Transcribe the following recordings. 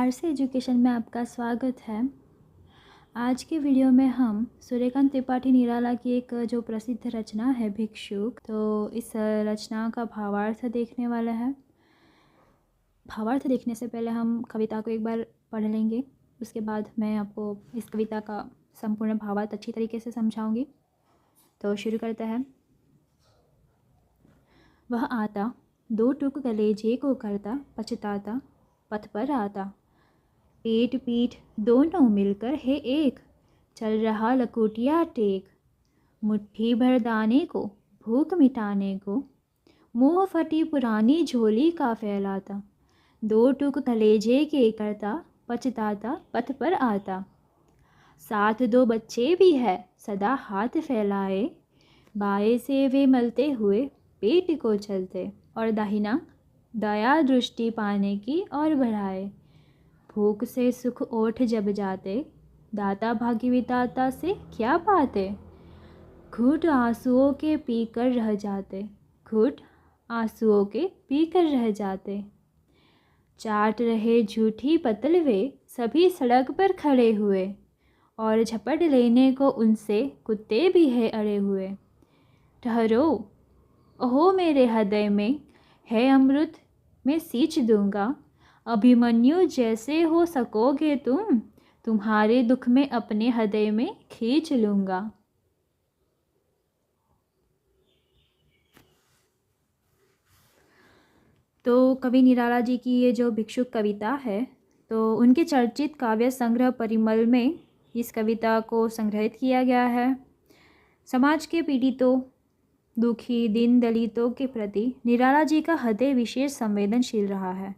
RC education में आपका स्वागत है। आज के वीडियो में हम सूर्यकांत त्रिपाठी निराला की एक जो प्रसिद्ध रचना है भिक्षुक, तो इस रचना का भावार्थ देखने वाला है। भावार्थ देखने से पहले हम कविता को एक बार पढ़ लेंगे, उसके बाद मैं आपको इस कविता का संपूर्ण भावार्थ अच्छी तरीके से समझाऊंगी। तो शुरू करते हैं। वह आता, दो टुक कलेजे को करता, पछताता पथ पर आता। पेट पीठ दोनों मिलकर है एक, चल रहा लकोटिया टेक। मुट्ठी भर दाने को, भूख मिटाने को, मुँह फटी पुरानी झोली का फैलाता। दो टुक कलेजे के करता, पछताता पथ पर आता। साथ दो बच्चे भी है, सदा हाथ फैलाए, बाएं से वे मलते हुए पेट को चलते, और दाहिना दया दृष्टि पाने की और बढ़ाए। भूख से सुख ओठ जब जाते, दाता भागी विधाता से क्या पाते। घूट आंसुओं के पीकर रह जाते, घूट आंसुओं के पीकर रह जाते। चाट रहे झूठी पतलवे, सभी सड़क पर खड़े हुए, और झपट लेने को उनसे कुत्ते भी है अड़े हुए। ठहरो, ओहो मेरे हृदय में है अमृत, मैं सींच दूंगा। अभिमन्यु जैसे हो सकोगे तुम, तुम्हारे दुख में अपने हृदय में खींच लूंगा। तो कवि निराला जी की ये जो भिक्षुक कविता है, तो उनके चर्चित काव्य संग्रह परिमल में इस कविता को संग्रहित किया गया है। समाज के पीड़ितों, दुखी, दीन दलितों के प्रति निराला जी का हृदय विशेष संवेदनशील रहा है।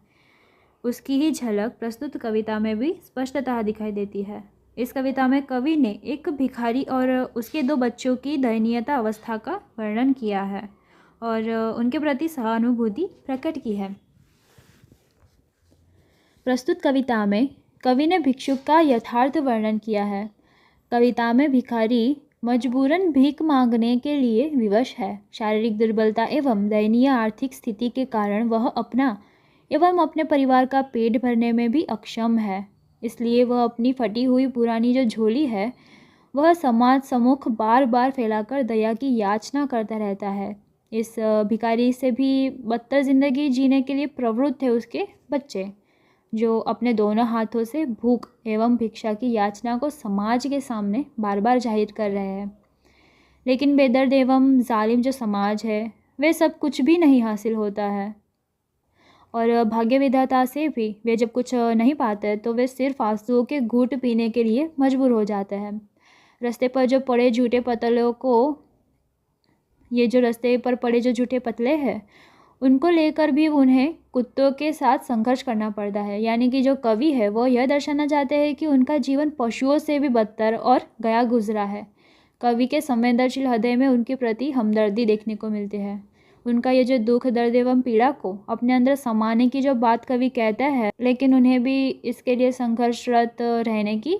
उसकी ही झलक प्रस्तुत कविता में भी स्पष्टतः दिखाई देती है। इस कविता में कवि ने एक भिखारी और उसके दो बच्चों की दयनीयता अवस्था का वर्णन किया है और उनके प्रति सहानुभूति प्रकट की है। प्रस्तुत कविता में कवि ने भिक्षुक का यथार्थ वर्णन किया है। कविता में भिखारी मजबूरन भीख मांगने के लिए विवश है। शारीरिक दुर्बलता एवं दयनीय आर्थिक स्थिति के कारण वह अपना एवं अपने परिवार का पेट भरने में भी अक्षम है। इसलिए वह अपनी फटी हुई पुरानी जो झोली है, वह समाज सम्मुख बार बार फैलाकर दया की याचना करता रहता है। इस भिखारी से भी बदतर जिंदगी जीने के लिए प्रवृत्त है उसके बच्चे, जो अपने दोनों हाथों से भूख एवं भिक्षा की याचना को समाज के सामने बार बार जाहिर कर रहे हैं। लेकिन बेदर्द एवं जालिम जो समाज है, वे सब कुछ भी नहीं हासिल होता है, और भाग्य विधाता से भी वे जब कुछ नहीं पाते तो वे सिर्फ आंसुओं के घूंट पीने के लिए मजबूर हो जाते हैं। रास्ते पर जो पड़े झूठे पतलों को, ये जो रास्ते पर पड़े जो झूठे पतले हैं, उनको लेकर भी उन्हें कुत्तों के साथ संघर्ष करना पड़ता है। यानी कि जो कवि है वो यह दर्शाना चाहते हैं कि उनका जीवन पशुओं से भी बदतर और गया गुजरा है। कवि के संवेदनशील हृदय में उनके प्रति हमदर्दी देखने को मिलती है। उनका ये जो दुख, दर्द एवं पीड़ा को अपने अंदर समाने की जो बात कवि कहता है, लेकिन उन्हें भी इसके लिए संघर्षरत रहने की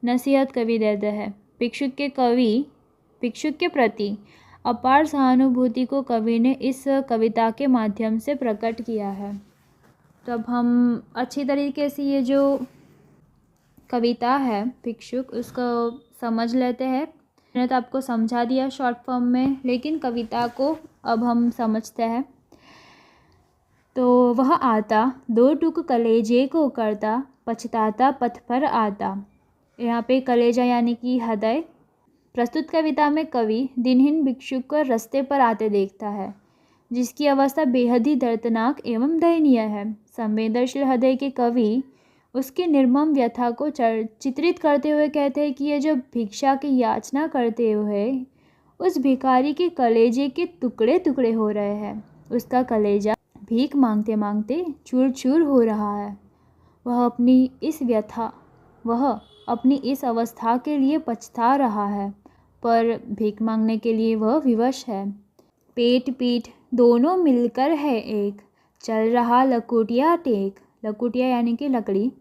नसीहत कवि देते हैं। भिक्षुक के प्रति अपार सहानुभूति को कवि ने इस कविता के माध्यम से प्रकट किया है। तो अब हम अच्छी तरीके से ये जो कविता है भिक्षुक, उसको समझ लेते हैं। मैंने तो आपको समझा दिया शॉर्ट फॉर्म में, लेकिन कविता को अब हम समझते हैं। तो वह आता, दो टुक कलेजे को करता, पछताता पथ पर आता। यहाँ पे कलेजा यानी कि हृदय। प्रस्तुत कविता में कवि दिनहीन भिक्षुक को रास्ते पर आते देखता है, जिसकी अवस्था बेहद ही दर्दनाक एवं दयनीय है। संवेदनशील हृदय के कवि उसकी निर्मम व्यथा को चित्रित करते हुए कहते हैं कि ये जो भिक्षा की याचना करते हुए उस भिखारी के कलेजे के टुकड़े टुकड़े हो रहे हैं। उसका कलेजा भीख मांगते मांगते चूर चूर हो रहा है। वह अपनी इस अवस्था के लिए पछता रहा है, पर भीख मांगने के लिए वह विवश है। पेट पीठ दोनों मिलकर है एक, चल रहा लकोटिया टेक। लकोटिया यानी कि लकड़ी।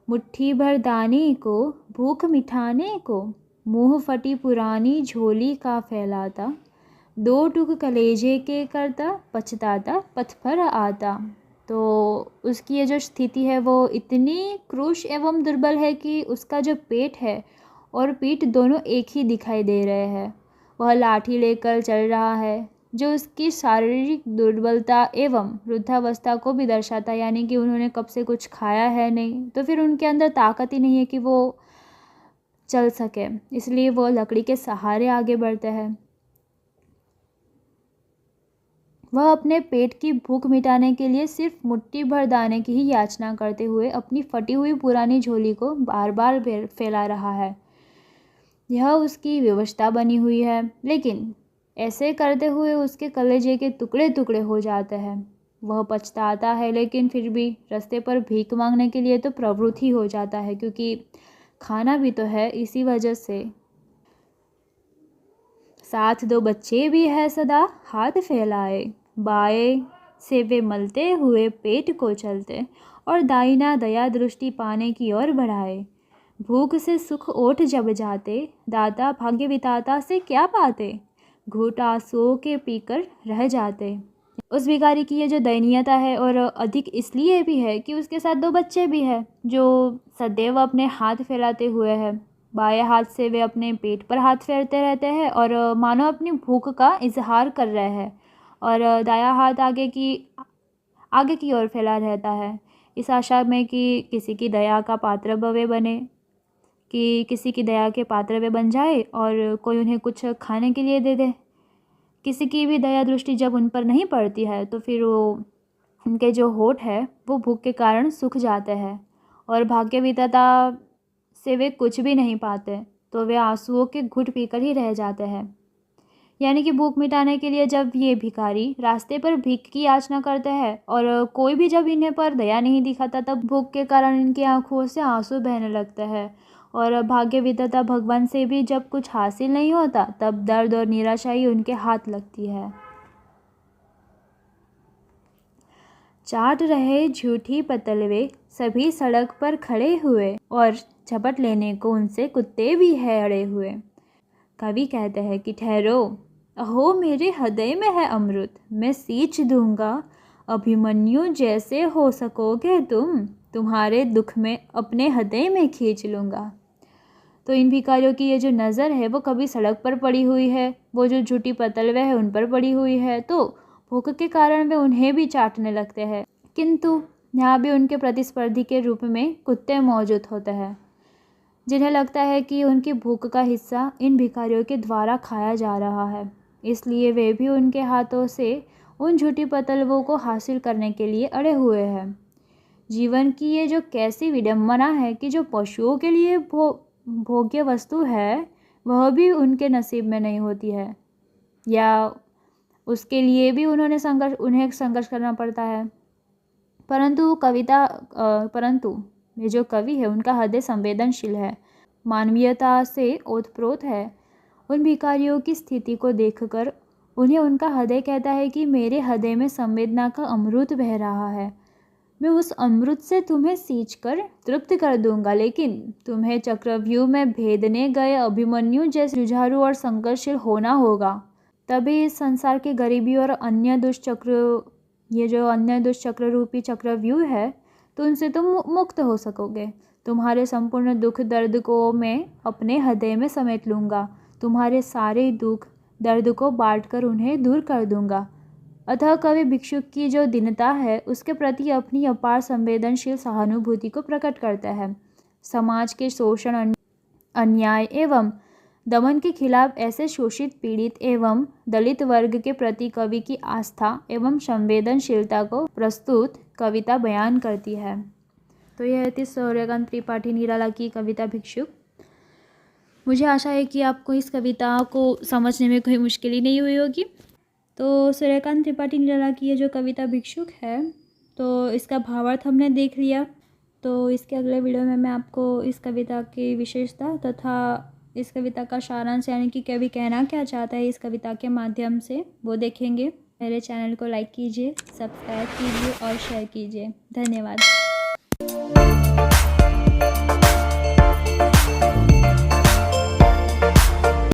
मुट्ठी भर दाने को, भूख मिटाने को, मुँह फटी पुरानी झोली का फैलाता। दो टुक कलेजे के करता, पछताता पथ पर आता। तो उसकी ये जो स्थिति है वो इतनी क्रूश एवं दुर्बल है कि उसका जो पेट है और पीठ दोनों एक ही दिखाई दे रहे हैं। वह लाठी लेकर चल रहा है, जो उसकी शारीरिक दुर्बलता एवं वृद्धावस्था को भी दर्शाता है। यानी कि उन्होंने कब से कुछ खाया है नहीं, तो फिर उनके अंदर ताकत ही नहीं है कि वो चल सके, इसलिए वो लकड़ी के सहारे आगे बढ़ते हैं। वह अपने पेट की भूख मिटाने के लिए सिर्फ मुट्ठी भर दाने की ही याचना करते हुए अपनी फटी हुई पुरानी झोली को बार बार फैला रहा है। यह उसकी व्यवस्था बनी हुई है, लेकिन ऐसे करते हुए उसके कलेजे के टुकड़े टुकड़े हो जाते हैं। वह पछताता है, लेकिन फिर भी रास्ते पर भीख मांगने के लिए तो प्रवृत्त ही हो जाता है, क्योंकि खाना भी तो है। इसी वजह से साथ 2 बच्चे भी है सदा हाथ फैलाए, बाएं से वे मलते हुए पेट को चलते और दाहिना दया दृष्टि पाने की ओर बढ़ाए। भूख से सुख ओठ जब जाते, दाता भाग्य विधाता से क्या पाते, घूंट आंसुओं के पीकर रह जाते। उस भिखारी की ये जो दयनीयता है, और अधिक इसलिए भी है कि उसके साथ 2 बच्चे भी हैं जो सदैव अपने हाथ फैलाते हुए हैं। बाएं हाथ से वे अपने पेट पर हाथ फेरते रहते हैं और मानो अपनी भूख का इजहार कर रहे हैं, और दाया हाथ आगे की ओर फैला रहता है, इस आशा में कि किसी की दया का पात्र वे बने, कि किसी की दया के पात्र वे बन जाए और कोई उन्हें कुछ खाने के लिए दे दे। किसी की भी दया दृष्टि जब उन पर नहीं पड़ती है, तो फिर वो उनके जो होठ है वो भूख के कारण सूख जाते हैं और भाग्य विधाता से वे कुछ भी नहीं पाते, तो वे आंसुओं के घुट पीकर ही रह जाते हैं। यानी कि भूख मिटाने के लिए जब ये भिखारी रास्ते पर भीख की याचना करते हैं और कोई भी जब इन्हें पर दया नहीं दिखाता, तब भूख के कारण इनकी आंखों से आंसू बहने लगते हैं। और भाग्य विधाता भगवान से भी जब कुछ हासिल नहीं होता, तब दर्द और निराशा ही उनके हाथ लगती है। चाट रहे झूठी पतलवे सभी सड़क पर खड़े हुए, और झपट लेने को उनसे कुत्ते भी है अड़े हुए। कवि कहते हैं कि ठहरो, अहो मेरे हृदय में है अमृत, मैं सींच दूंगा, अभिमन्यु जैसे हो सकोगे तुम, तुम्हारे दुख में अपने हृदय में खींच लूँगा। तो इन भिखारियों की ये जो नज़र है वो कभी सड़क पर पड़ी हुई है, वो जो झूठी पतलवे है उन पर पड़ी हुई है, तो भूख के कारण वे उन्हें भी चाटने लगते हैं। किंतु यहाँ भी उनके प्रतिस्पर्धी के रूप में कुत्ते मौजूद होते हैं, जिन्हें लगता है कि उनकी भूख का हिस्सा इन भिखारियों के द्वारा खाया जा रहा है, इसलिए वे भी उनके हाथों से उन झूठी पतलवों को हासिल करने के लिए अड़े हुए हैं। जीवन की ये जो कैसी विडंबना है कि जो पशुओं के लिए भोग्य वस्तु है वह भी उनके नसीब में नहीं होती है, या उसके लिए भी उन्हें संघर्ष करना पड़ता है। परंतु ये जो कवि है उनका हृदय संवेदनशील है, मानवीयता से ओतप्रोत है। उन भिखारियों की स्थिति को देखकर उन्हें उनका हृदय कहता है कि मेरे हृदय में संवेदना का अमृत बह रहा है, मैं उस अमृत से तुम्हें सींचकर तृप्त कर दूंगा, लेकिन तुम्हें चक्रव्यूह में भेदने गए अभिमन्यु जैसे जुझारू और संघर्षशील होना होगा, तभी इस संसार की गरीबी और अन्य दुष्चक्र रूपी चक्रव्यूह है, तो उनसे तुम मुक्त हो सकोगे। तुम्हारे संपूर्ण दुख दर्द को मैं अपने हृदय में समेट लूँगा, तुम्हारे सारे दुख दर्द को बांटकर उन्हें दूर कर दूंगा। अतः कवि भिक्षुक की जो दीनता है उसके प्रति अपनी अपार संवेदनशील सहानुभूति को प्रकट करता है। समाज के शोषण, अन्याय एवं दमन के खिलाफ ऐसे शोषित, पीड़ित एवं दलित वर्ग के प्रति कवि की आस्था एवं संवेदनशीलता को प्रस्तुत कविता बयान करती है। तो यह थी सूर्यकांत त्रिपाठी निराला की कविता भिक्षुक। मुझे आशा है कि आपको इस कविता को समझने में कोई मुश्किल ही नहीं हुई होगी। तो सूर्यकांत त्रिपाठी निराला की ये जो कविता भिक्षुक है, तो इसका भावार्थ हमने देख लिया। तो इसके अगले वीडियो में मैं आपको इस कविता की विशेषता तथा इस कविता का सारांश, यानी कि कवि कहना क्या चाहता है इस कविता के माध्यम से, वो देखेंगे। मेरे चैनल को लाइक कीजिए, सब्सक्राइब कीजिए और शेयर कीजिए। धन्यवाद।